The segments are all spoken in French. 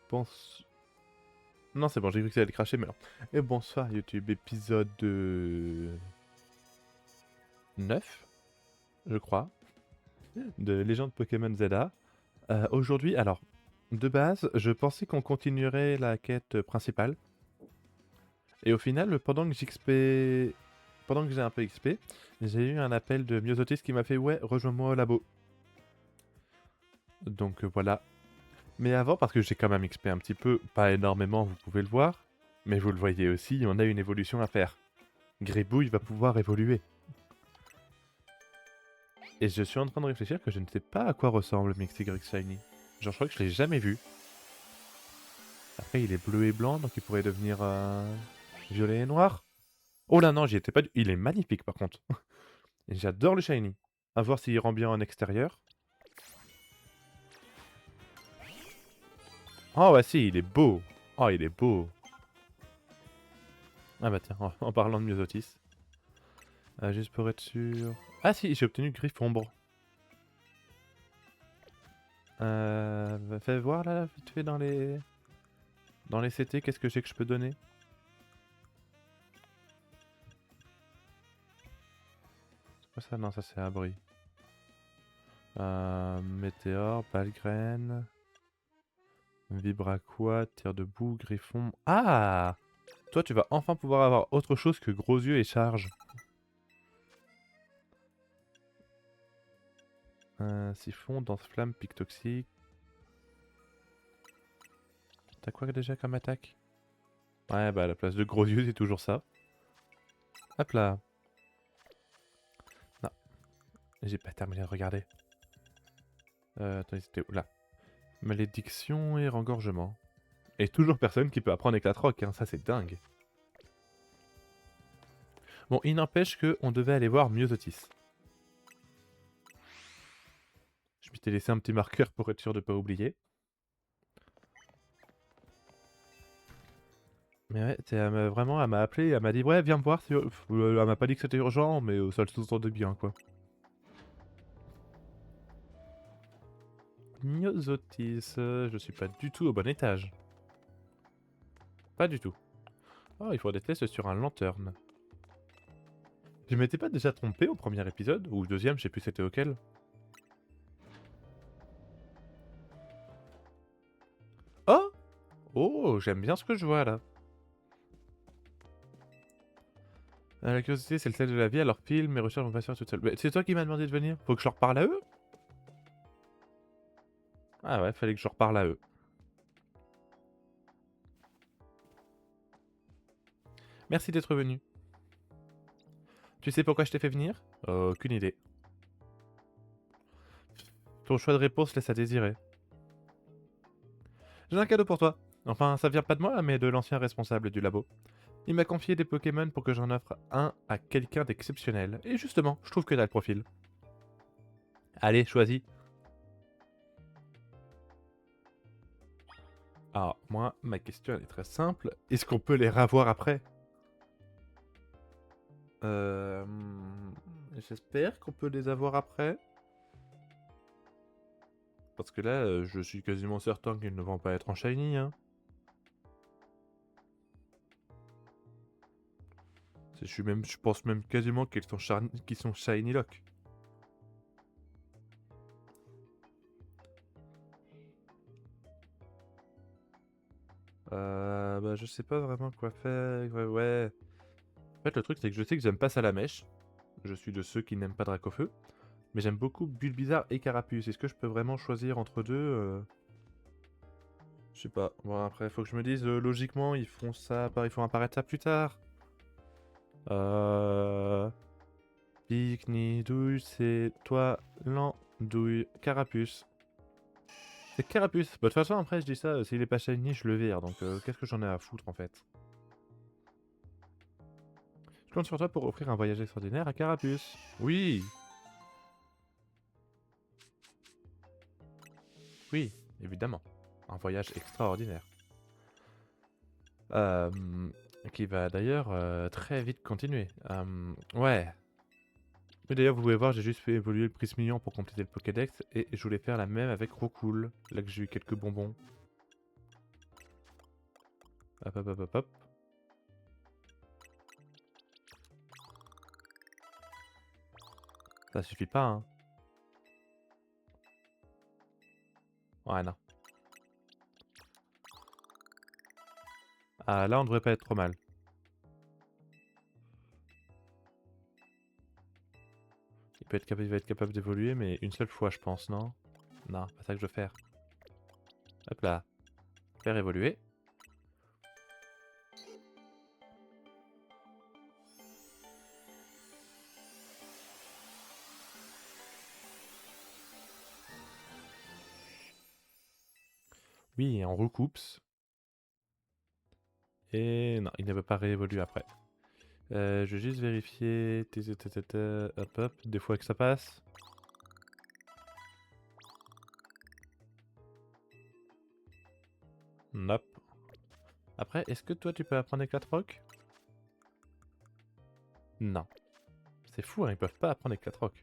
pense... Non, c'est bon, j'ai cru que ça allait cracher, mais non. Et bonsoir YouTube, épisode 9, je crois, de Légende Pokémon Zelda. Aujourd'hui, alors, de base, je pensais qu'on continuerait la quête principale. Et au final, pendant que j'ai un peu XP, j'ai eu un appel de Myosotis qui m'a fait « Ouais, rejoins-moi au labo ». Donc voilà. Mais avant, parce que j'ai quand même XP un petit peu, pas énormément, vous pouvez le voir, mais vous le voyez aussi, on a une évolution à faire. Gribouille va pouvoir évoluer. Et je suis en train de réfléchir que je ne sais pas à quoi ressemble Mixigris Shiny. Genre, je crois que je l'ai jamais vu. Après, il est bleu et blanc, donc il pourrait devenir violet et noir. Oh là non, j'y étais pas du... Il est magnifique par contre. Et j'adore le Shiny. À voir s'il rend bien en extérieur. Oh ouais, si, il est beau. Oh, il est beau. Ah bah tiens, en parlant de Myosotis. Juste pour être sûr... Ah si, j'ai obtenu Griffombre. Fais voir là, vite fait dans les... Dans les CT, qu'est-ce que j'ai que je peux donner? C'est quoi ça? Non, ça c'est abri. Météore, Balgraine, Vibraqua, Tir de boue, Griffon... Ah! Toi, tu vas enfin pouvoir avoir autre chose que gros yeux et charge. Siphon, danse-flamme, pic toxique... T'as quoi déjà comme attaque? Ouais, bah à la place de gros yeux, c'est toujours ça. Hop là. Non, j'ai pas terminé de regarder. Attends, c'était où? Là. Malédiction et rengorgement. Et toujours personne qui peut apprendre Éclatroc, hein, ça c'est dingue. Bon, il n'empêche qu'on devait aller voir Myosotis. Je m'étais laissé un petit marqueur pour être sûr de pas oublier. Mais ouais, vraiment, elle m'a appelé, elle m'a dit ouais, viens me voir. Elle m'a pas dit que c'était urgent, mais ça le sous-entendait bien quoi. Myosotis, je suis pas du tout au bon étage. Pas du tout. Oh, il faut des tests sur un lanterne. Je m'étais pas déjà trompé au premier épisode, ou au deuxième, je sais plus c'était auquel. Oh! Oh, j'aime bien ce que je vois là. La curiosité, c'est le sel de la vie, alors pile, mes recherches vont pas se faire toutes seules. C'est toi qui m'as demandé de venir? Faut que je leur parle à eux? Ah ouais, fallait que je leur parle à eux. Merci d'être venu. Tu sais pourquoi je t'ai fait venir? Aucune idée. Ton choix de réponse laisse à désirer. J'ai un cadeau pour toi. Enfin, ça vient pas de moi, mais de l'ancien responsable du labo. Il m'a confié des Pokémon pour que j'en offre un à quelqu'un d'exceptionnel. Et justement, je trouve que t'as le profil. Allez, choisis. Alors, moi, ma question elle est très simple. Est-ce qu'on peut les revoir après? Euh... J'espère qu'on peut les avoir après. Parce que là, je suis quasiment certain qu'ils ne vont pas être en shiny, hein. Je pense même quasiment qu'ils sont shiny lock. Bah je sais pas vraiment quoi faire. Ouais. En fait, le truc c'est que je sais que j'aime pas Salamèche. Je suis de ceux qui n'aiment pas Dracofeu. Mais j'aime beaucoup Bulbizarre et Carapuce. Est-ce que je peux vraiment choisir entre deux? Je sais pas. Bon, après, faut que je me dise, logiquement, ils font apparaître ça plus tard. Pique, Nidouille, c'est toi, l'andouille, Carapuce. C'est Carapuce. Bah, de toute façon, après, je dis ça, s'il est pas shiny, je le vire. Donc, qu'est-ce que j'en ai à foutre, en fait? Je compte sur toi pour offrir un voyage extraordinaire à Carapuce. Oui, oui, évidemment. Un voyage extraordinaire. Euh, qui va d'ailleurs très vite continuer. Ouais. Mais d'ailleurs, vous pouvez voir, j'ai juste fait évoluer le Prismillion pour compléter le Pokédex et je voulais faire la même avec Rocool, là que j'ai eu quelques bonbons. Hop, hop, hop, hop, hop. Ça suffit pas, hein. Ouais, non. Ah, là, on devrait pas être trop mal. Il va être capable d'évoluer, mais une seule fois, je pense, non? Non, pas ça que je veux faire. Hop là. Faire évoluer. Oui, on recoupe. Et non, il ne veut pas réévoluer après. Je vais juste vérifier. Hop hop, des fois que ça passe. Nope. Après, est-ce que toi tu peux apprendre éclat rock? Non. C'est fou, hein, ils peuvent pas apprendre éclat rock.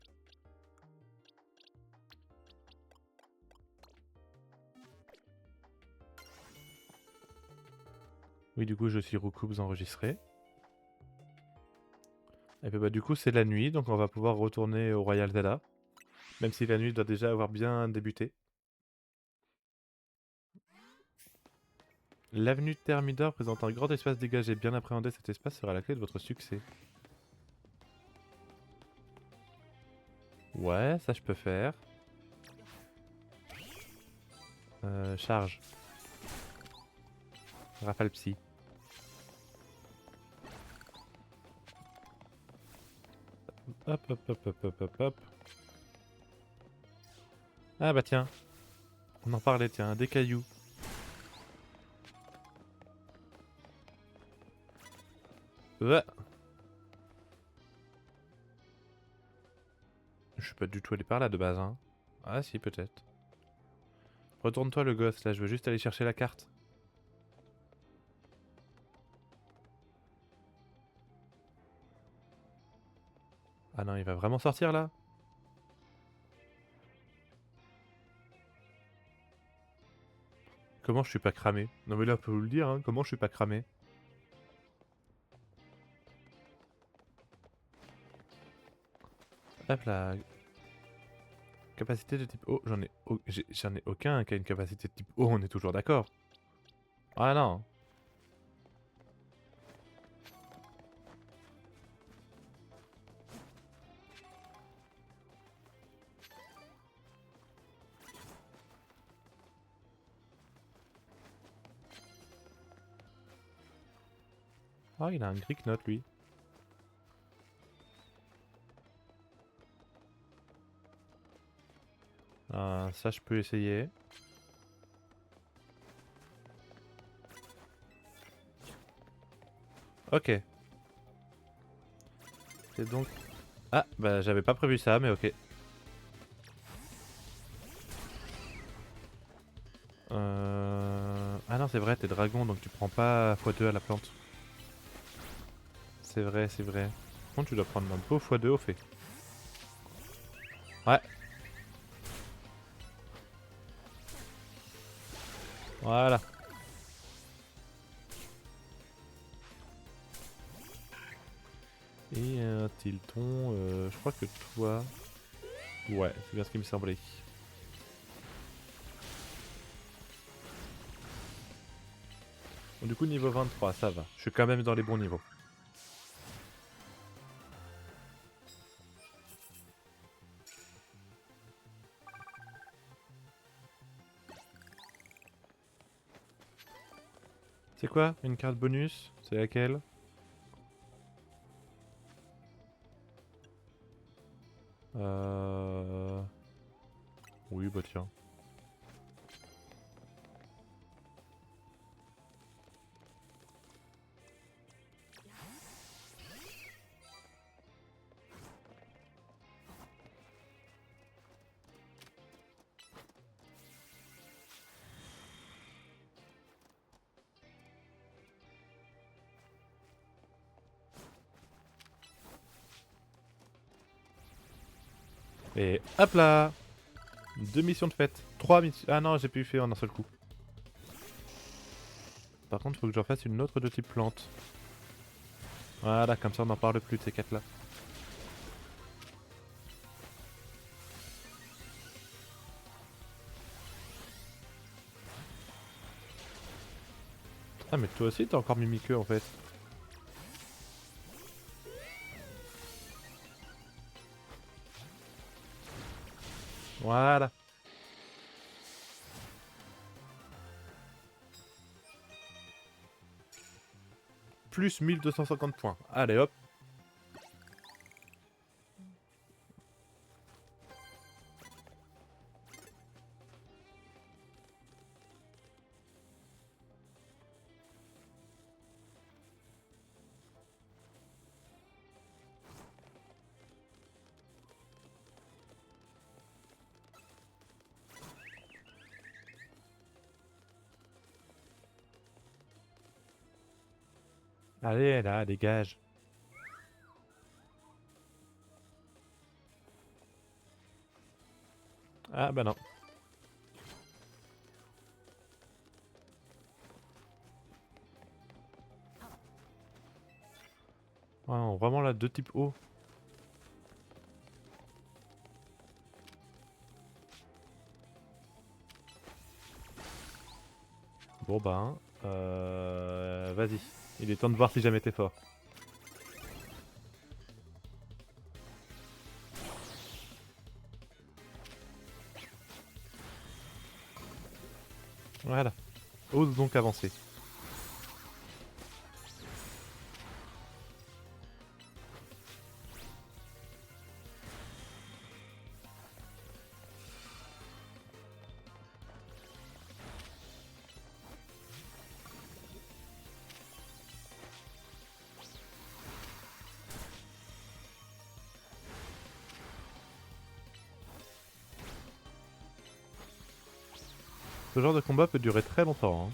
Oui, du coup, je suis recoupes enregistré. Et puis bah du coup, c'est la nuit, donc on va pouvoir retourner au Royal Zelda. Même si la nuit doit déjà avoir bien débuté. L'avenue Thermidor présente un grand espace dégagé. Bien appréhender cet espace sera la clé de votre succès. Ouais, ça je peux faire. Charge. Rafale psy. Hop, hop, hop, hop, hop, hop, hop. Ah bah tiens. On en parlait, tiens, des cailloux. Ouais. Je suis pas du tout allé par là de base, hein. Ah si, peut-être. Retourne-toi le gosse, là, je veux juste aller chercher la carte. Ah non, il va vraiment sortir là? Comment je suis pas cramé? Non mais là, faut vous le dire, hein, comment je suis pas cramé? Hop là. Capacité de type O, j'en ai aucun qui a une capacité de type O, on est toujours d'accord. Ah non. Ah, il a un Greek Note lui. Ah, ça je peux essayer. Ok. C'est donc... Ah, bah j'avais pas prévu ça, mais ok. Ah non, c'est vrai, t'es dragon, donc tu prends pas x2 à la plante. C'est vrai, c'est vrai. Par contre, tu dois prendre un beau x2 au fait. Ouais. Voilà. Et un Tilton, je crois que toi... Ouais, c'est bien ce qui me semblait. Bon, du coup, niveau 23, ça va. Je suis quand même dans les bons niveaux. C'est quoi? Une carte bonus? C'est laquelle? Oui, bah tiens. Et hop là! 2 missions de fête. 3 missions. Ah non, j'ai pu faire en un seul coup. par contre, faut que j'en fasse une autre de type plante. Voilà, comme ça on n'en parle plus de ces quêtes là. Ah mais toi aussi t'as encore Mimiqueux en fait. Voilà. Plus 1250 points. Allez hop. Allez là, dégage. Ah bah non. Ah non, vraiment là, deux types haut. Bon bah, hein, vas-y. Il est temps de voir si jamais t'es fort. Voilà. Ose donc avancer. Ce genre de combat peut durer très longtemps. Hein.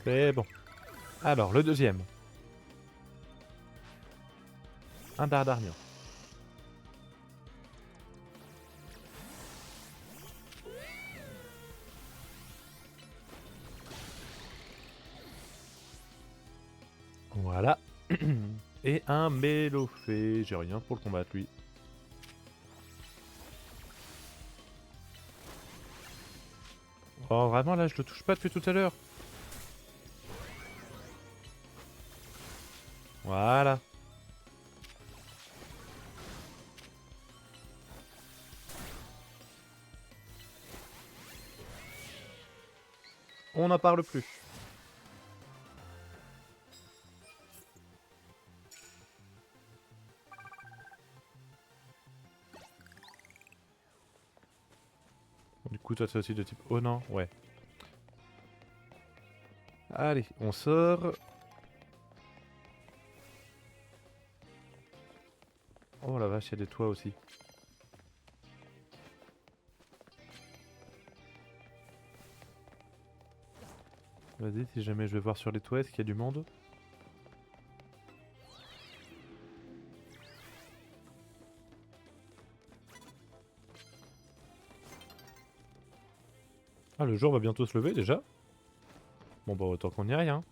C'est bon. Alors, le deuxième. Un Dardarnian. Voilà. Et un Mélophée. J'ai rien pour le combattre, lui. Oh, vraiment, là, je le touche pas depuis tout à l'heure. Voilà. On n'en parle plus. Du coup, toi, c'est aussi de type... Oh non, ouais. Allez, on sort. Oh la vache, il y a des toits aussi. Vas-y, si jamais je vais voir sur les toits, est-ce qu'il y a du monde? Ah, le jour va bientôt se lever déjà? Bon bah autant qu'on y aille, hein.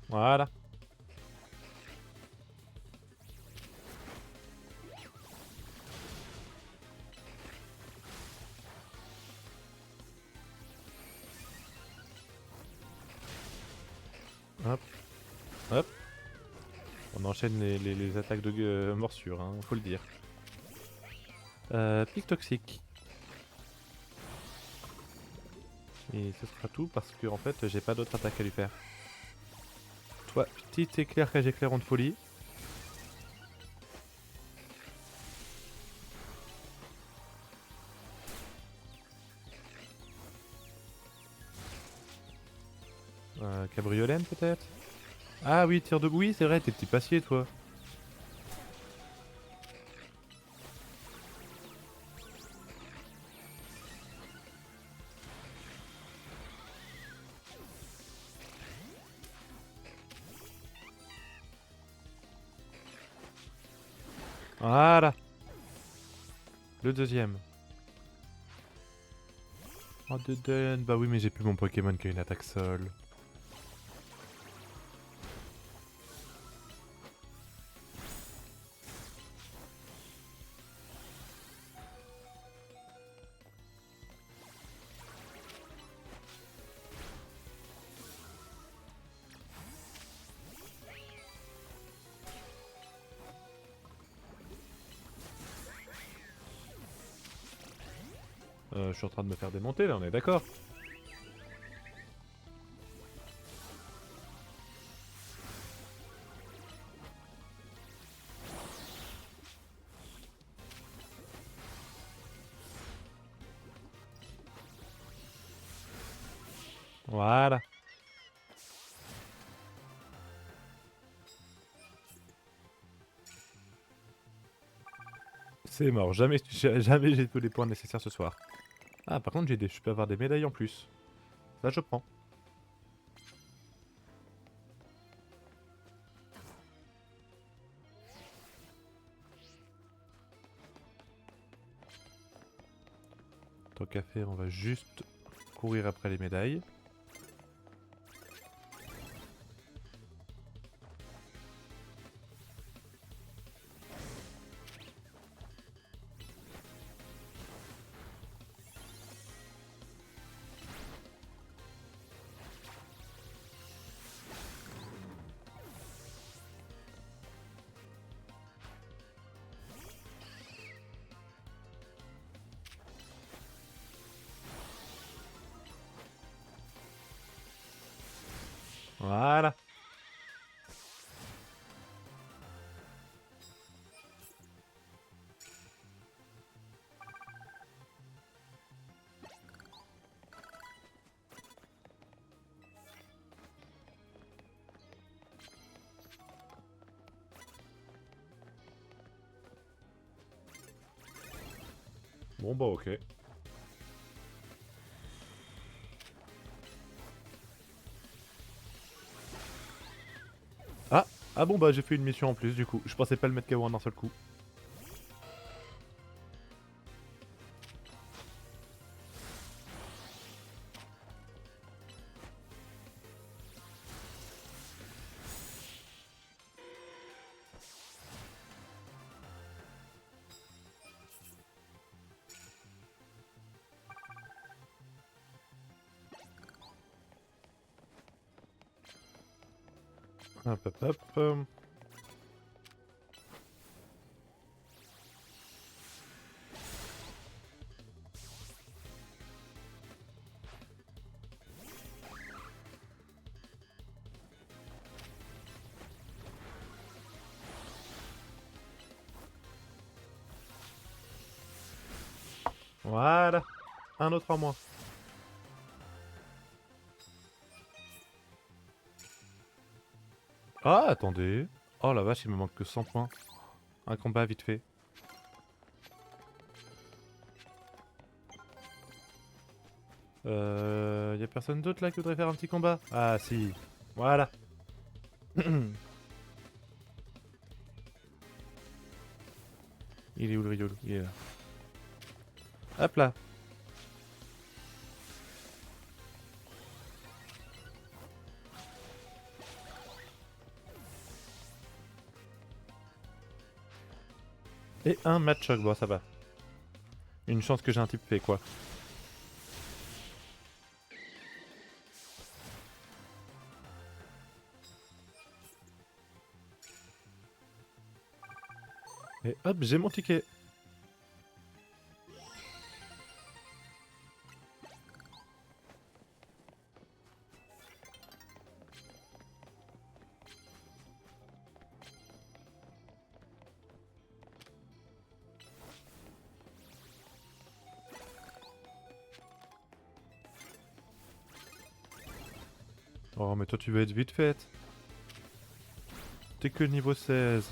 Voilà. Hop, hop. On enchaîne les attaques de morsure, hein, faut le dire. Pic toxique. Et ce sera tout parce que en fait j'ai pas d'autre attaque à lui faire. Toi, petit éclair cage éclairant de folie. Cabriolène peut-être. Ah oui, tir de... Oui, c'est vrai, t'es petit passier toi. Voilà. Le deuxième. Oh Deden, bah oui mais j'ai plus mon Pokémon qui a une attaque sol. Je suis en train de me faire démonter là, on est d'accord? Voilà. C'est mort, jamais j'ai tous les points nécessaires ce soir. Ah par contre je peux avoir des médailles en plus. Ça je prends. Tant qu'à faire, on va juste courir après les médailles. Voilà. Bon bah ok. Ah, ah bon bah j'ai fait une mission en plus du coup. Je pensais pas le mettre KO en un seul coup. Hop hop hop. Voilà. Un autre en moins. Ah attendez. Oh la vache il me manque que 100 points. Un combat vite fait. Y a personne d'autre là qui voudrait faire un petit combat? Ah si. Voilà. Il est où le Riolu? Il est là. Hop là. Et un match choc, bon ça va. Une chance que j'ai un type fait quoi. Et hop, j'ai mon ticket. Oh mais toi tu veux être vite faite. T'es que niveau 16.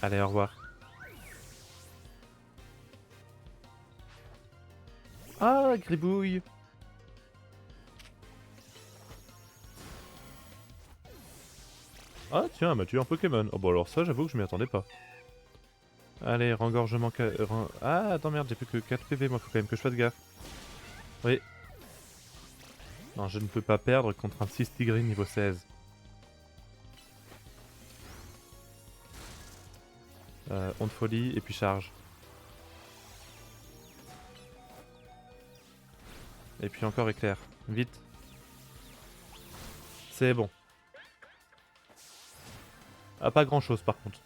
Allez, au revoir. Ah, gribouille. Ah tiens, elle m'a tué un Pokémon. Oh bon alors ça j'avoue que je m'y attendais pas. Allez, rengorgement... Ah attends merde, j'ai plus que 4 PV, moi faut quand même que je fasse gaffe. Oui. Non, je ne peux pas perdre contre un 6 Tigreal niveau 16. Onde folie et puis charge. Et puis encore éclair. Vite. C'est bon. Ah, pas grand chose par contre.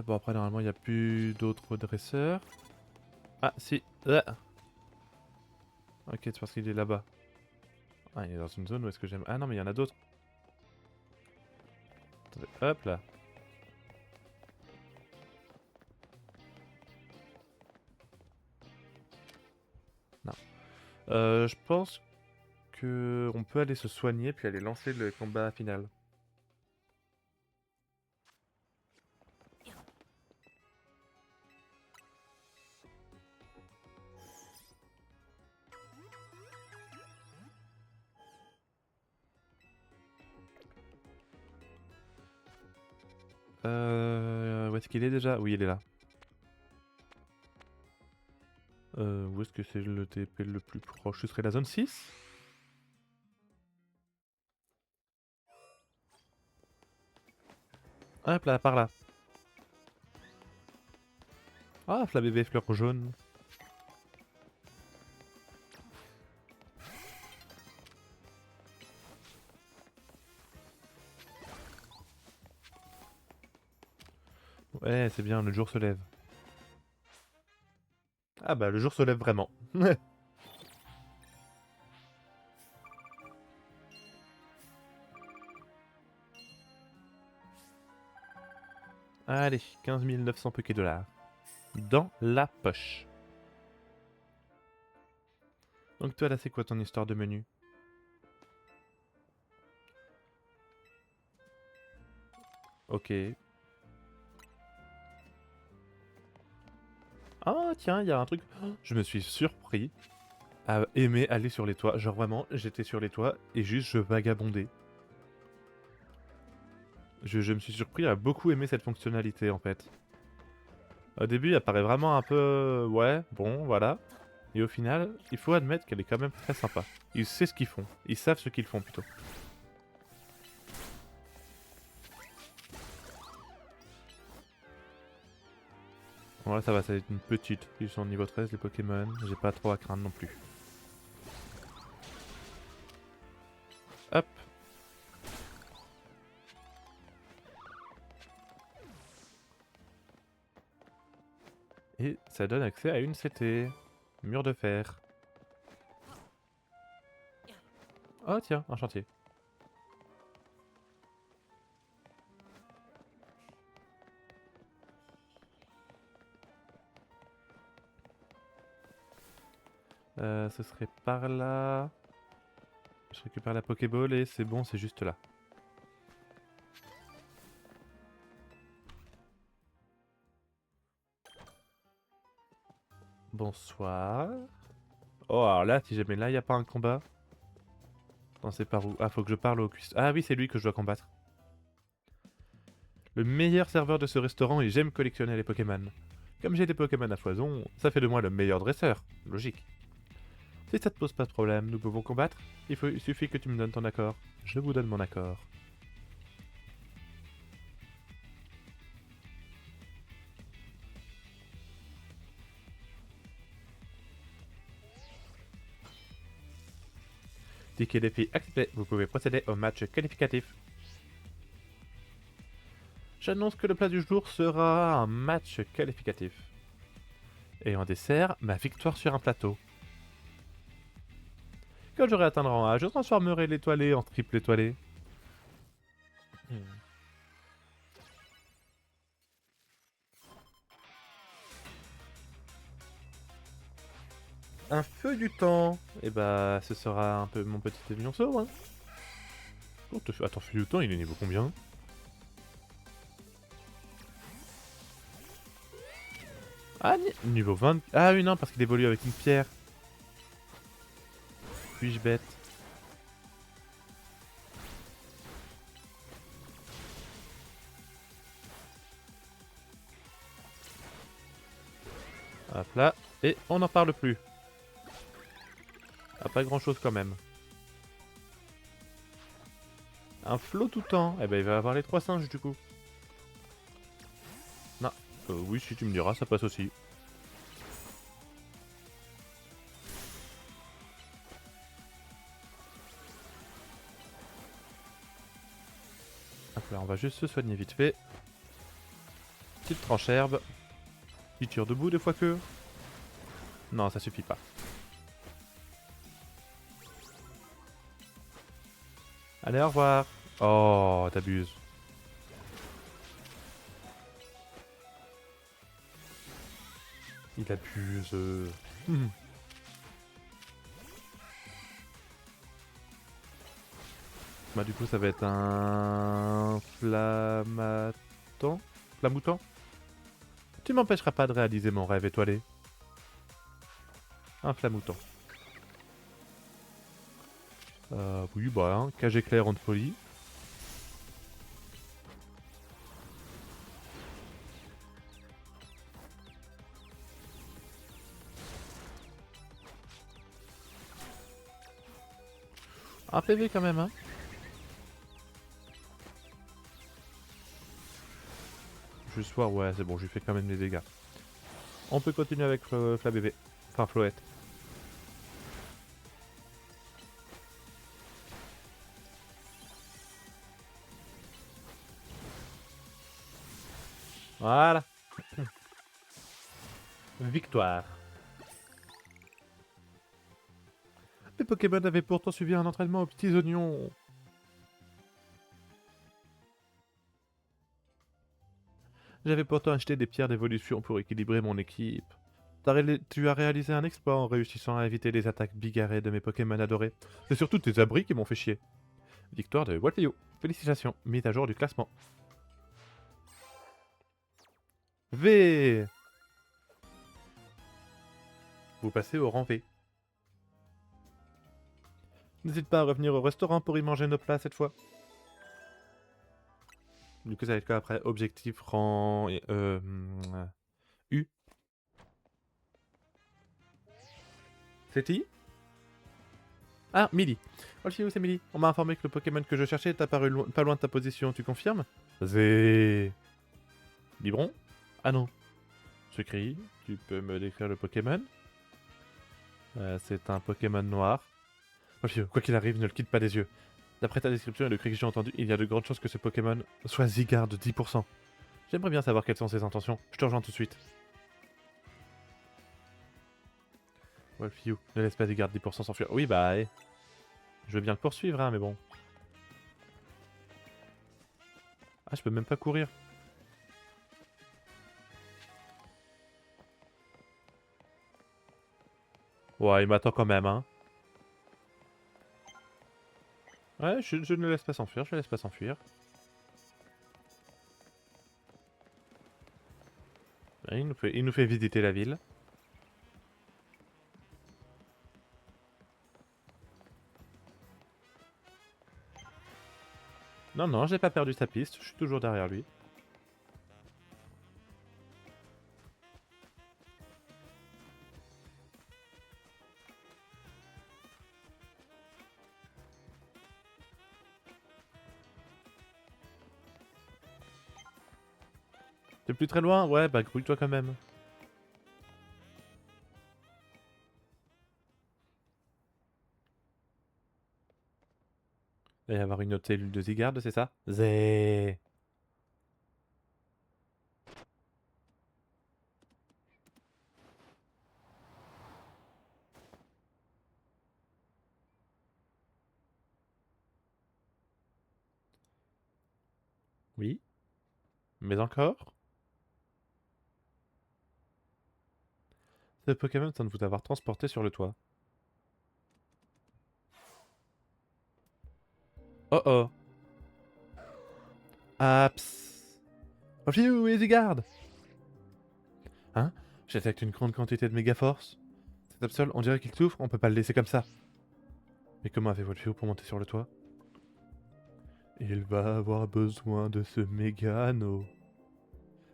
Bon après normalement il n'y a plus d'autres dresseurs. Ah si. Ah. Ok, c'est parce qu'il est là-bas. Ah, il est dans une zone où est-ce que j'aime... Ah non mais il y en a d'autres. Attendez, hop là. Non. Je pense que on peut aller se soigner puis aller lancer le combat final. Où est-ce qu'il est déjà? Oui, il est là. Où est-ce que c'est le TP le plus proche? Ce serait la zone 6? Hop là, par là. Ah, la bébé fleur jaune. Ouais, c'est bien, le jour se lève. Ah bah, le jour se lève vraiment. Allez, 15 900 Poké-Dollars. Dans la poche. Donc toi là, c'est quoi ton histoire de menu? Ok. Ah tiens, il y a un truc. Oh, je me suis surpris à aimer aller sur les toits. Genre vraiment, j'étais sur les toits et juste je vagabondais. Je me suis surpris à beaucoup aimer cette fonctionnalité en fait. Au début, elle paraît vraiment un peu... ouais, bon, voilà. Et au final, il faut admettre qu'elle est quand même très sympa. Ils savent ce qu'ils font. Ils savent ce qu'ils font plutôt. Bon là ça va, ça va être une petite. Ils sont niveau 13 les Pokémon. J'ai pas trop à craindre non plus. Hop. Et ça donne accès à une CT. Mur de fer. Oh tiens, un chantier. Ce serait par là. Je récupère la Pokéball et c'est bon, c'est juste là. Bonsoir. Oh, alors là, si jamais là, il n'y a pas un combat. Non, c'est par où? Ah, faut que je parle au cuistot. Ah oui, c'est lui que je dois combattre. Le meilleur serveur de ce restaurant et j'aime collectionner les Pokémon. Comme j'ai des Pokémon à foison, ça fait de moi le meilleur dresseur. Logique. Si ça te pose pas de problème, nous pouvons combattre. Il suffit que tu me donnes ton accord. Je vous donne mon accord. Ticket défi accepté, vous pouvez procéder au match qualificatif. J'annonce que le plat du jour sera un match qualificatif. Et en dessert, ma victoire sur un plateau. Quand j'aurai atteint le rang A, je transformerai l'étoilé en triple étoilé. Un feu du temps. Et bah, ce sera un peu mon petit évidence-saut, hein. Oh, attends, feu du temps, il est niveau combien? Ah, niveau 20... Ah oui, non, parce qu'il évolue avec une pierre. Suis-je bête? Hop là. Et on n'en parle plus. Ah, pas grand chose quand même. Un flot tout temps. Eh ben il va avoir les 3 singes du coup. Non. Oui, si tu me diras, ça passe aussi. Hop là, on va juste se soigner vite fait. Petite tranche herbe. Qui tire debout des fois que... Non, ça suffit pas. Allez, au revoir. Oh, t'abuses. Il abuse. Bah du coup ça va être un... Flammaton. Flamouton. Tu m'empêcheras pas de réaliser mon rêve étoilé. Un flamouton. Oui, bah, hein, cage éclair en folie. Un PV quand même, hein. Juste voir, ouais, c'est bon, je lui fais quand même des dégâts. On peut continuer avec Flabébé. Enfin, Floette. Voilà. Victoire. Les Pokémon avaient pourtant suivi un entraînement aux petits oignons. J'avais pourtant acheté des pierres d'évolution pour équilibrer mon équipe. Tu as réalisé un exploit en réussissant à éviter les attaques bigarrées de mes Pokémon adorés. C'est surtout tes abris qui m'ont fait chier. Victoire de Walpio. Félicitations, mise à jour du classement. V. Vous passez au rang V. N'hésite pas à revenir au restaurant pour y manger nos plats cette fois. Du coup, ça va être quoi après? Objectif rang... U. C'est qui? Ah, Millie. Oh, c'est Millie. On m'a informé que le Pokémon que je cherchais est apparu pas loin de ta position. Tu confirmes? Zé. Libron? Ah non. Sucri, tu peux me décrire le Pokémon? C'est un Pokémon noir. Oh, quoi qu'il arrive, ne le quitte pas des yeux. D'après ta description et le cri que j'ai entendu, il y a de grandes chances que ce Pokémon soit Zygarde de 10%. J'aimerais bien savoir quelles sont ses intentions. Je te rejoins tout de suite. Wolfew, ne laisse pas Zygarde 10% s'enfuir. Oui, bah, je veux bien le poursuivre, hein, mais bon. Ah, je peux même pas courir. Ouais, il m'attend quand même, hein. Ouais, je ne le laisse pas s'enfuir, je le laisse pas s'enfuir. Ouais, il nous fait visiter la ville. Non, non, j'ai pas perdu sa piste, je suis toujours derrière lui. T'es plus très loin? Ouais, bah grouille-toi quand même. Il va y avoir une autre cellule de Zygarde, c'est ça? Zé. Oui. Mais encore? Ce Pokémon semble vous avoir transporté sur le toit. Oh oh. Ah, psst. Oh, pfiou, Zygarde. Hein? J'attaque une grande quantité de méga force. Cet Absol, on dirait qu'il souffre, on peut pas le laisser comme ça. Mais comment avez-vous le fait pour monter sur le toit? Il va avoir besoin de ce méga anneau.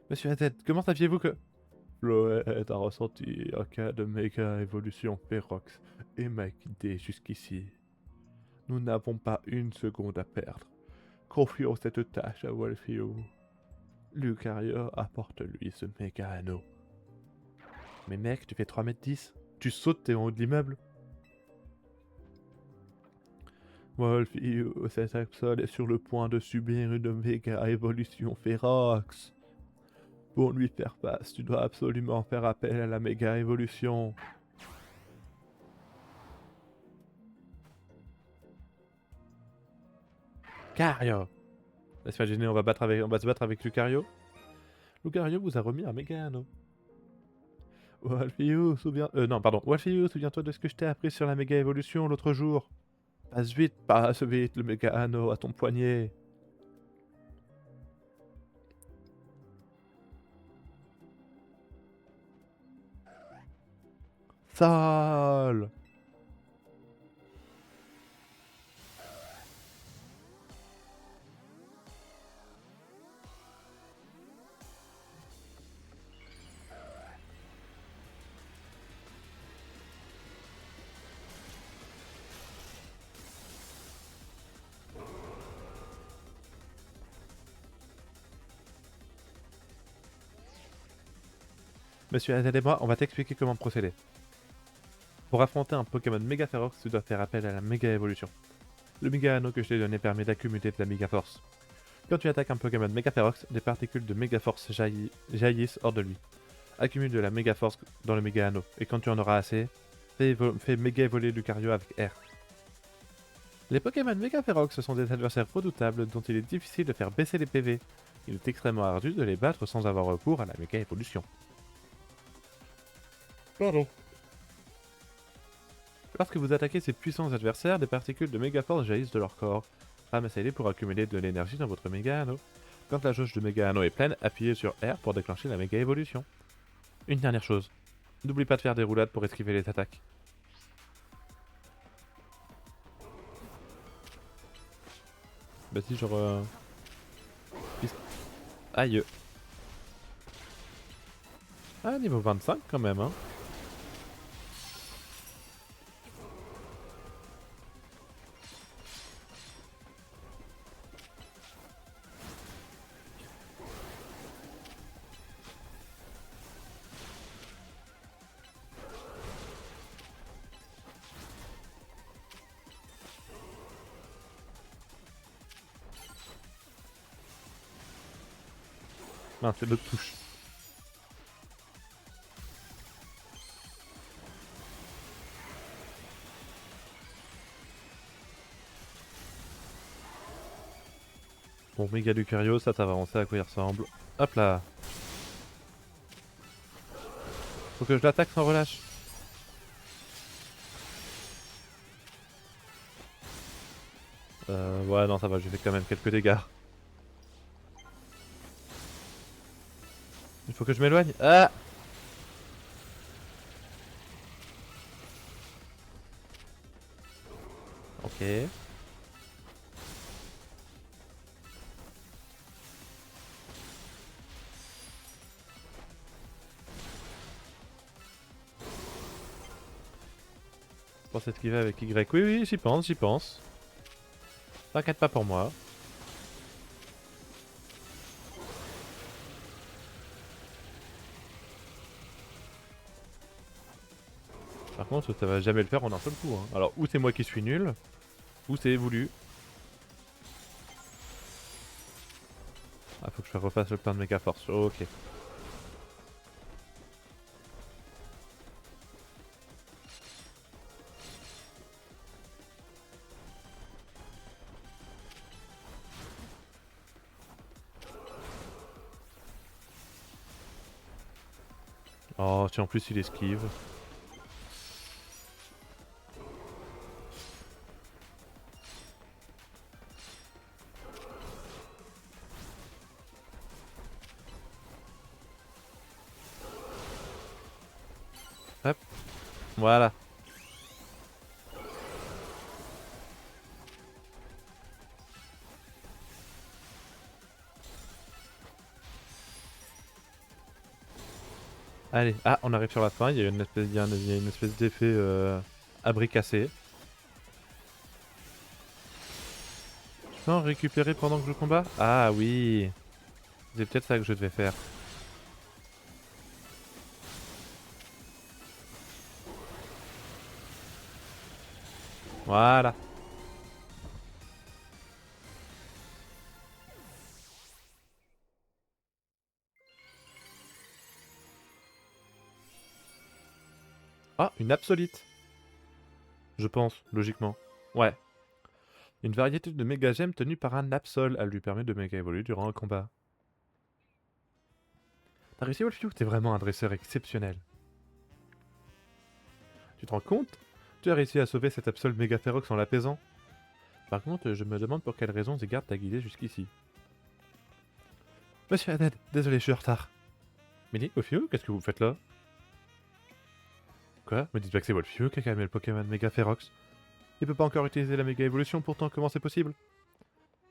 Monsieur Azet, comment saviez-vous que... Floed a ressenti un cas de méga évolution férox et m'a guidé jusqu'ici. Nous n'avons pas une seconde à perdre. Confions cette tâche à Wolfio. Lucario apporte-lui ce méga anneau. Mais mec, tu fais 3,10 m. Tu sautes, t'es en haut de l'immeuble. Wolfio, cet Absol est sur le point de subir une méga évolution férox. Pour lui faire face, tu dois absolument faire appel à la méga évolution. Lucario! Laisse-moi gêner, on va se battre avec Lucario. Lucario vous a remis un méga anneau. Wolfio, non, pardon. Wolfio, souviens-toi de ce que je t'ai appris sur la méga évolution l'autre jour. Passe vite, le méga anneau à ton poignet. Sale! Monsieur Hazel et moi, on va t'expliquer comment procéder. Pour affronter un Pokémon méga férox, tu dois faire appel à la méga évolution. Le méga anneau que je t'ai donné permet d'accumuler de la méga force. Quand tu attaques un Pokémon méga férox, des particules de méga force jaillissent hors de lui. Accumule de la méga force dans le méga anneau, et quand tu en auras assez, fais méga évoluer Lucario avec R. Les Pokémon méga férox sont des adversaires redoutables dont il est difficile de faire baisser les PV. Il est extrêmement ardu de les battre sans avoir recours à la méga évolution. Pardon. Lorsque vous attaquez ces puissants adversaires, des particules de méga force jaillissent de leur corps. Ramassez-les pour accumuler de l'énergie dans votre méga anneau. Quand la jauge de méga anneau est pleine, appuyez sur R pour déclencher la méga évolution. Une dernière chose, n'oublie pas de faire des roulades pour esquiver les attaques. Bah si, genre... Aïe. Ah, niveau 25 quand même, hein. Non, c'est l'autre touche. Bon, méga Lucario, ça va avancer à quoi il ressemble. Hop là. Faut que je l'attaque sans relâche. Ouais, non, ça va, j'ai fait quand même quelques dégâts. Il faut que je m'éloigne. Ah! Ok. Je pense esquiver avec Y. Oui, oui, j'y pense, j'y pense. T'inquiète pas pour moi. Par contre, ça va jamais le faire en un seul coup. Hein. Alors, ou c'est moi qui suis nul, ou c'est voulu. Ah, faut que je refasse le plein de méga force. Ok. Oh, si en plus il esquive. Hop, voilà. Allez, ah, on arrive sur la fin, il y a une espèce, il y a une espèce d'effet abri cassé. Je peux en récupérer pendant que je combat? Ah oui, c'est peut-être ça que je devais faire. Voilà. Ah, une absolite. Je pense, logiquement. Ouais. Une variété de méga gemmes tenue par un Absol. Elle lui permet de méga évoluer durant un combat. T'as réussi, Wolfio? T'es vraiment un dresseur exceptionnel. Tu te rends compte? Tu as réussi à sauver cet Absol méga férox en l'apaisant. Par contre, je me demande pour quelle raison Zigard t'a guidé jusqu'ici. Monsieur Haddad, désolé, je suis en retard. Mini, Wolfio, qu'est-ce que vous faites là? Quoi? Me dites pas que c'est Wolfio qui a calmé le Pokémon méga férox. Il peut pas encore utiliser la méga évolution, pourtant comment c'est possible?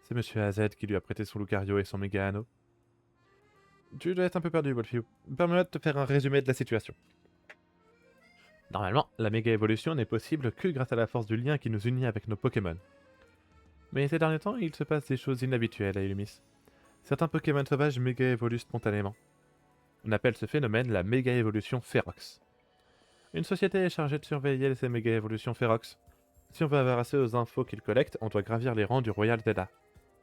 C'est Monsieur AZ qui lui a prêté son Lucario et son méga anneau. Tu dois être un peu perdu, Wolfio. Permets-moi de te faire un résumé de la situation. Normalement, la méga évolution n'est possible que grâce à la force du lien qui nous unit avec nos Pokémon. Mais ces derniers temps, il se passe des choses inhabituelles à Illumis. Certains Pokémon sauvages méga évoluent spontanément. On appelle ce phénomène la méga évolution férox. Une société est chargée de surveiller ces méga évolutions férox. Si on veut avoir assez aux infos qu'ils collectent, on doit gravir les rangs du Royal Zelda.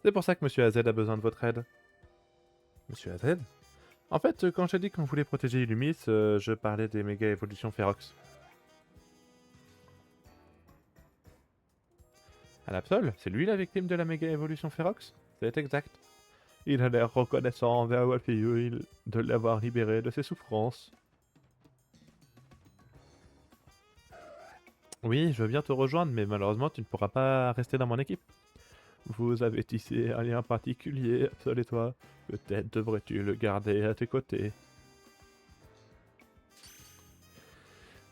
C'est pour ça que Monsieur AZ a besoin de votre aide. Monsieur AZ? En fait, quand j'ai dit qu'on voulait protéger Illumis, je parlais des méga évolutions férox. Alapsol, c'est lui la victime de la méga évolution férox? C'est exact. Il a l'air reconnaissant envers Wolfio de l'avoir libéré de ses souffrances. Oui, je veux bien te rejoindre, mais malheureusement tu ne pourras pas rester dans mon équipe. Vous avez tissé un lien particulier, Absol et toi. Peut-être devrais-tu le garder à tes côtés.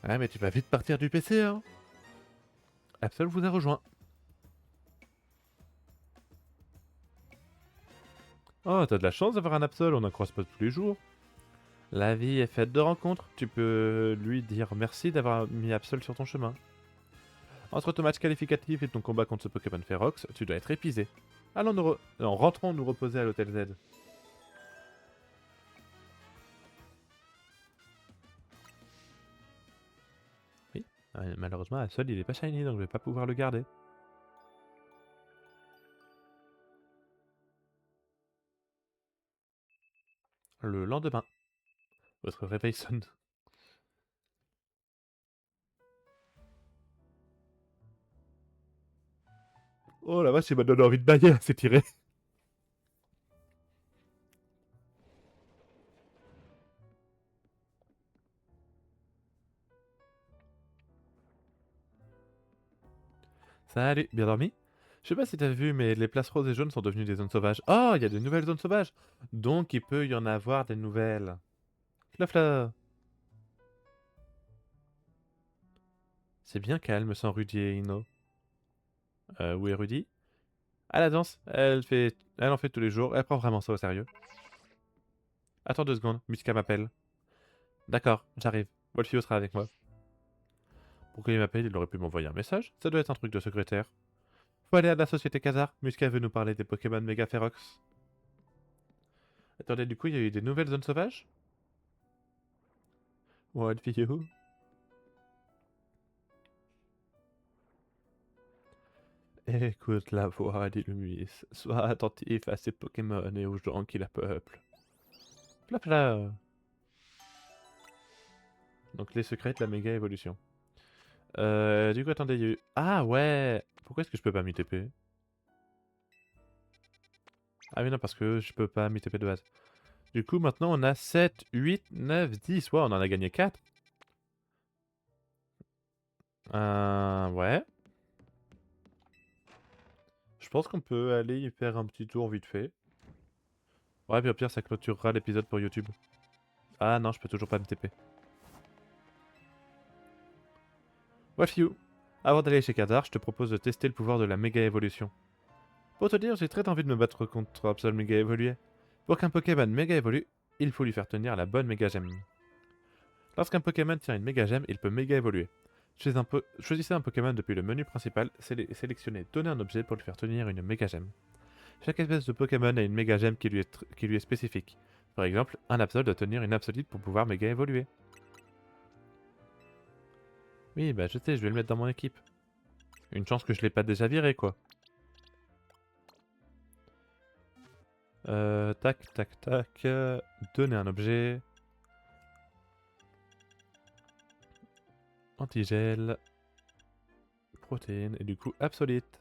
Ah mais tu vas vite partir du PC, hein. Absol vous a rejoint. Oh, t'as de la chance d'avoir un Absol, on n'en croise pas tous les jours. La vie est faite de rencontres, tu peux lui dire merci d'avoir mis Absol sur ton chemin. Entre ton match qualificatif et ton combat contre ce Pokémon Férox, tu dois être épuisé. Allons rentrons nous reposer à l'hôtel Z. Oui, malheureusement Absol il est pas shiny donc je vais pas pouvoir le garder. Le lendemain, votre réveil sonne. Oh la vache, il m'a donné envie de bailler, c'est tiré. Salut, bien dormi? Je sais pas si t'as vu, mais les places roses et jaunes sont devenues des zones sauvages. Oh, il y a de nouvelles zones sauvages. Donc il peut y en avoir des nouvelles. Flafla. C'est bien calme sans Rudy et Ino. Où est Rudy? À la danse, elle en fait tous les jours, elle prend vraiment ça au sérieux. Attends 2 secondes, Miska m'appelle. D'accord, j'arrive. Wolfio sera avec moi. Pourquoi il m'appelle? Il aurait pu m'envoyer un message. Ça doit être un truc de secrétaire. Faut aller à la société Kazar. Muska veut nous parler des Pokémon méga férox. Attendez, du coup, il y a eu des nouvelles zones sauvages? Wolfio? Écoute la voix d'Illumis. Sois attentif à ces Pokémon et aux gens qui la peuplent. Plapla. Donc les secrets de la méga évolution. Du coup, attendez, il y a eu... Ah ouais! Pourquoi est-ce que je peux pas m'y TP? Ah oui, non, parce que je peux pas m'y TP de base. Du coup, maintenant, on a 7, 8, 9, 10. Ouais, on en a gagné 4. Ouais. Je pense qu'on peut aller y faire un petit tour vite fait. Ouais, puis au pire, ça clôturera l'épisode pour YouTube. Ah non, je peux toujours pas me TP. What you? Avant d'aller chez Kadar, je te propose de tester le pouvoir de la méga évolution. Pour te dire, j'ai très envie de me battre contre Absol méga évolué. Pour qu'un Pokémon méga évolue, il faut lui faire tenir la bonne méga gemme. Lorsqu'un Pokémon tient une méga gemme, il peut méga évoluer. Choisissez un Pokémon depuis le menu principal, sélectionnez donner un objet pour lui faire tenir une méga gemme. Chaque espèce de Pokémon a une méga gemme qui lui est spécifique. Par exemple, un Absol doit tenir une Absolite pour pouvoir méga évoluer. Oui, bah je sais, je vais le mettre dans mon équipe. Une chance que je l'ai pas déjà viré, quoi. Tac, tac, tac. Donner un objet. Antigel. Protéines. Et du coup, Absolite.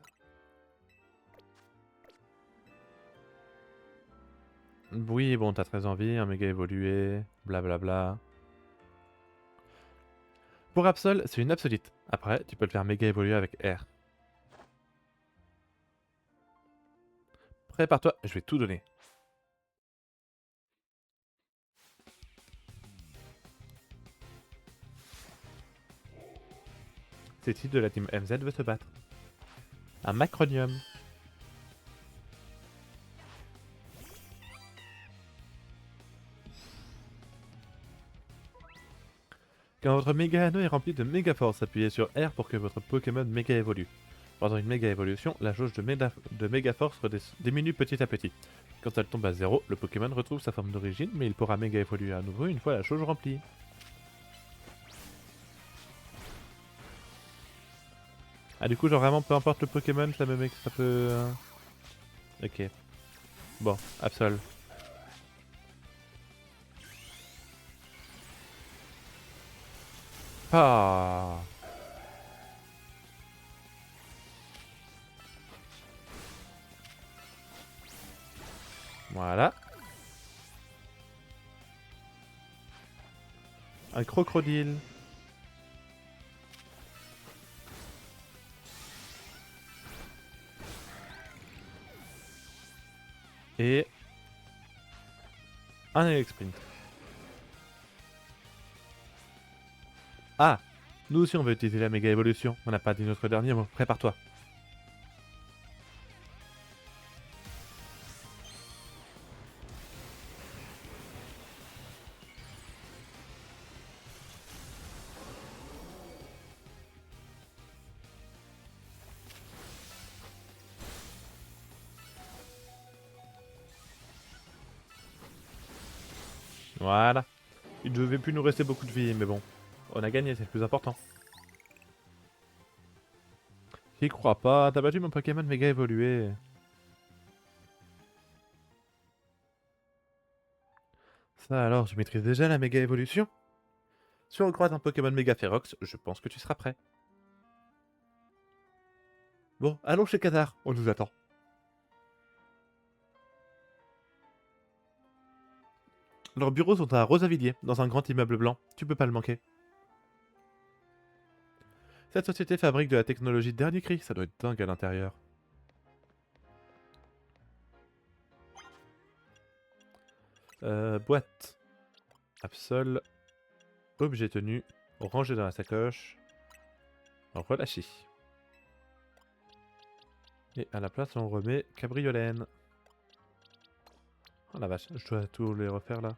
Oui, bon, t'as très envie, un méga évolué. Blablabla. Pour Absol, c'est une Absolite. Après, tu peux le faire méga évoluer avec R. Prépare-toi, je vais tout donner. Cette type de la team MZ veut se battre. Un Macronium. Quand votre méga anneau est rempli de méga force, appuyez sur R pour que votre Pokémon méga évolue. Pendant une méga évolution, la jauge de méga force diminue petit à petit. Quand elle tombe à 0, le Pokémon retrouve sa forme d'origine, mais il pourra méga évoluer à nouveau une fois la jauge remplie. Ah, du coup, genre vraiment, peu importe le Pokémon, ça peut... Ok. Bon, Absol. Ah. Voilà. Un crocodile. Et... un Sprint. Ah. Nous aussi on veut utiliser la méga évolution. On n'a pas dit notre dernier mot. Prépare-toi. Voilà. Il ne devait plus nous rester beaucoup de vie, mais bon. On a gagné, c'est le plus important. J'y crois pas, t'as battu mon Pokémon méga évolué. Ça alors, je maîtrise déjà la méga évolution. Si on recroise un Pokémon méga férox, je pense que tu seras prêt. Bon, allons chez Qatar, on nous attend. Leurs bureaux sont à Rosavilliers, dans un grand immeuble blanc. Tu peux pas le manquer. Cette société fabrique de la technologie de dernier cri, ça doit être dingue à l'intérieur. Boîte. Absol. Objet tenu. Rangé dans la sacoche. Relâché. Et à la place, on remet cabriolène. Oh la vache, je dois tout les refaire là.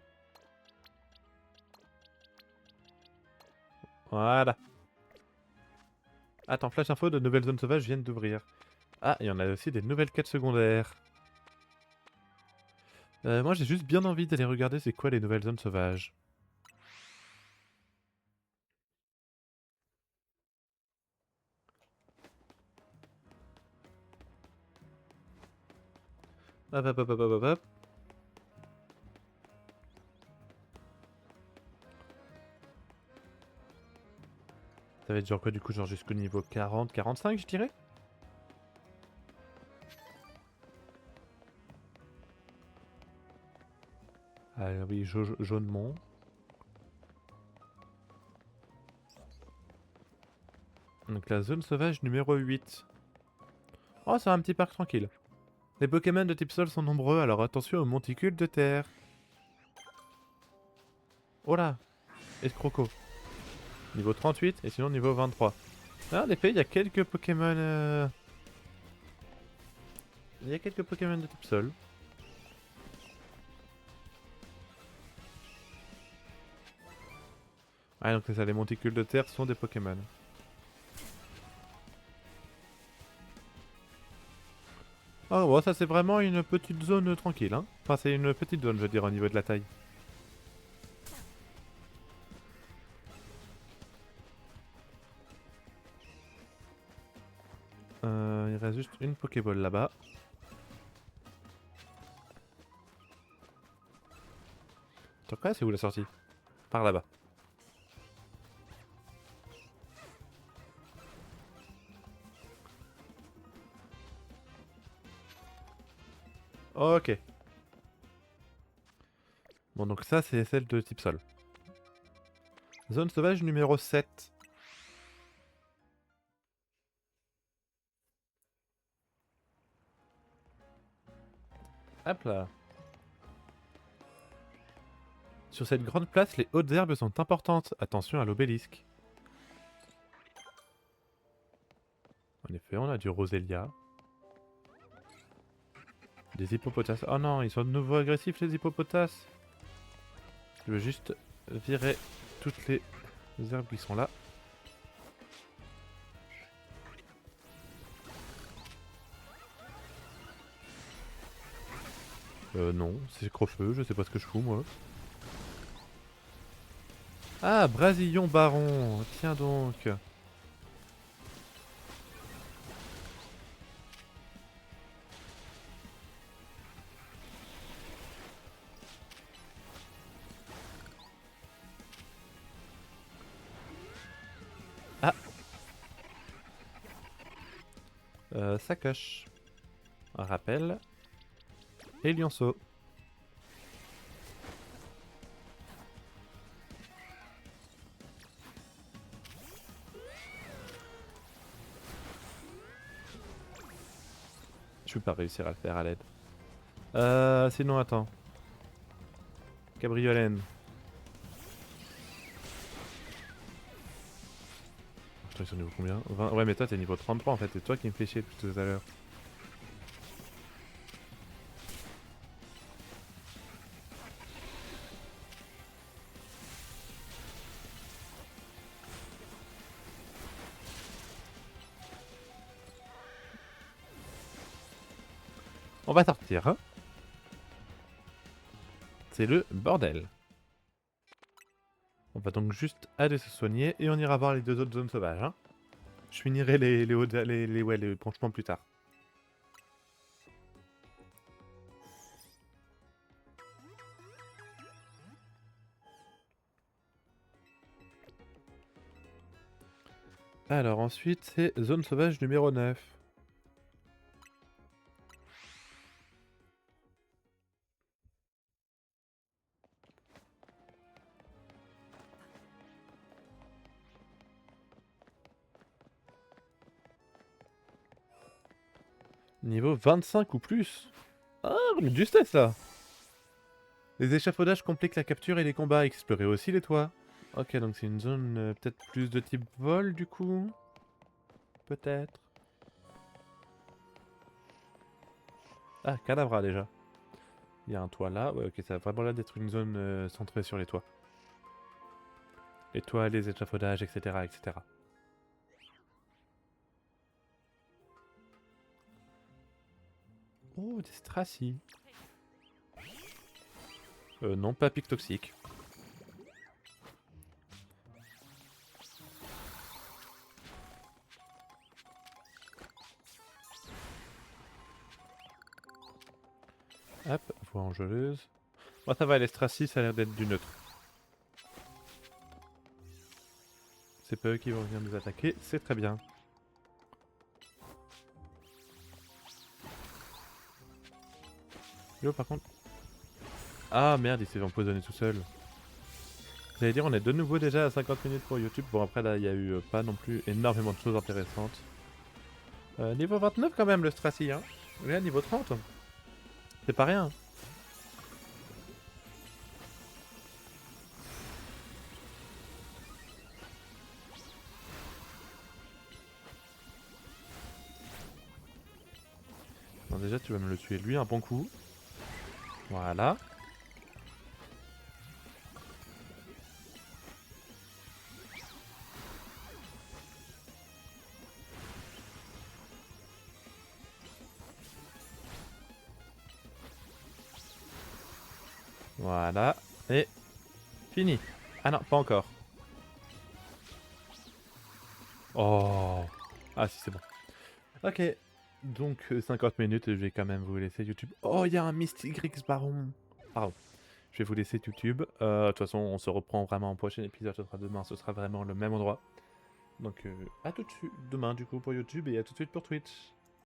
Voilà. Attends, flash info, de nouvelles zones sauvages viennent d'ouvrir. Ah, il y en a aussi des nouvelles quêtes secondaires. Moi j'ai juste bien envie d'aller regarder c'est quoi les nouvelles zones sauvages. Hop hop hop hop hop hop. Ça va être genre quoi du coup, genre jusqu'au niveau 40, 45 je dirais. Ah oui, jaunemont. Donc la zone sauvage numéro 8. Oh, c'est un petit parc tranquille. Les Pokémon de type sol sont nombreux, alors attention aux monticules de terre. Oh là, escroco. Niveau 38 et sinon niveau 23. Ah, en effet, il y a quelques Pokémon... Il y a quelques Pokémon de type sol. Ah, donc c'est ça, les monticules de terre sont des Pokémon. Oh, bon, ça c'est vraiment une petite zone tranquille, hein. Enfin, c'est une petite zone, je veux dire, au niveau de la taille. Il reste juste une Pokéball là-bas. Attends, quoi, c'est où la sortie? Par là-bas. Ok. Bon, donc ça, c'est celle de type sol. Zone sauvage numéro 7. Hop là. Sur cette grande place, les hautes herbes sont importantes. Attention à l'obélisque. En effet, on a du Roselia. Des hippopotames. Oh non, ils sont de nouveau agressifs les hippopotames. Je veux juste virer toutes les herbes qui sont là. Non, c'est Crofeu, je sais pas ce que je fous moi. Ah, Brasillon Baron, tiens donc. Ah, sacoche. Un rappel. Et lionceau. Je vais pas réussir à le faire à l'aide. Sinon attends. Cabriolène. Putain, ils sont niveau combien 20... Ouais, mais toi t'es niveau 33 en fait, c'est toi qui me fais chier depuis tout à l'heure. On va sortir, hein. C'est le bordel. On va donc juste aller se soigner et on ira voir les deux autres zones sauvages, hein. Je finirai les branchements plus tard. Alors ensuite, c'est zone sauvage numéro 9. Niveau 25 ou plus. Ah, le justesse là. Les échafaudages compliquent la capture et les combats. Explorer aussi les toits. Ok, donc c'est une zone peut-être plus de type vol du coup. Peut-être. Ah, Cadabra déjà. Il y a un toit là. Ouais, ok, ça a vraiment l'air d'être une zone centrée sur les toits. Les toits, les échafaudages, etc. etc. Oh, des stracies. Non, pas pic toxique. Hop, voie angeleuse. Bon, ça va, les stracies, ça a l'air d'être du neutre. C'est pas eux qui vont venir nous attaquer, c'est très bien. Yo, par contre. Ah merde, il s'est empoisonné tout seul. J'allais dire, on est de nouveau déjà à 50 minutes pour YouTube. Bon, après là, il y a eu pas non plus énormément de choses intéressantes. Niveau 29 quand même, le Stracy, hein. Là, niveau 30. C'est pas rien. déjà, tu vas me le tuer lui un bon coup. Voilà. Voilà. Et fini. Ah non, pas encore. Oh. Ah si, c'est bon. Ok. Donc 50 minutes, je vais quand même vous laisser YouTube. Oh, il y a un Mystic Grix Baron. Pardon. Je vais vous laisser YouTube. De toute façon, on se reprend vraiment au prochain épisode. Ce sera demain. Ce sera vraiment le même endroit. Donc à tout de suite demain du coup pour YouTube et à tout de suite pour Twitch.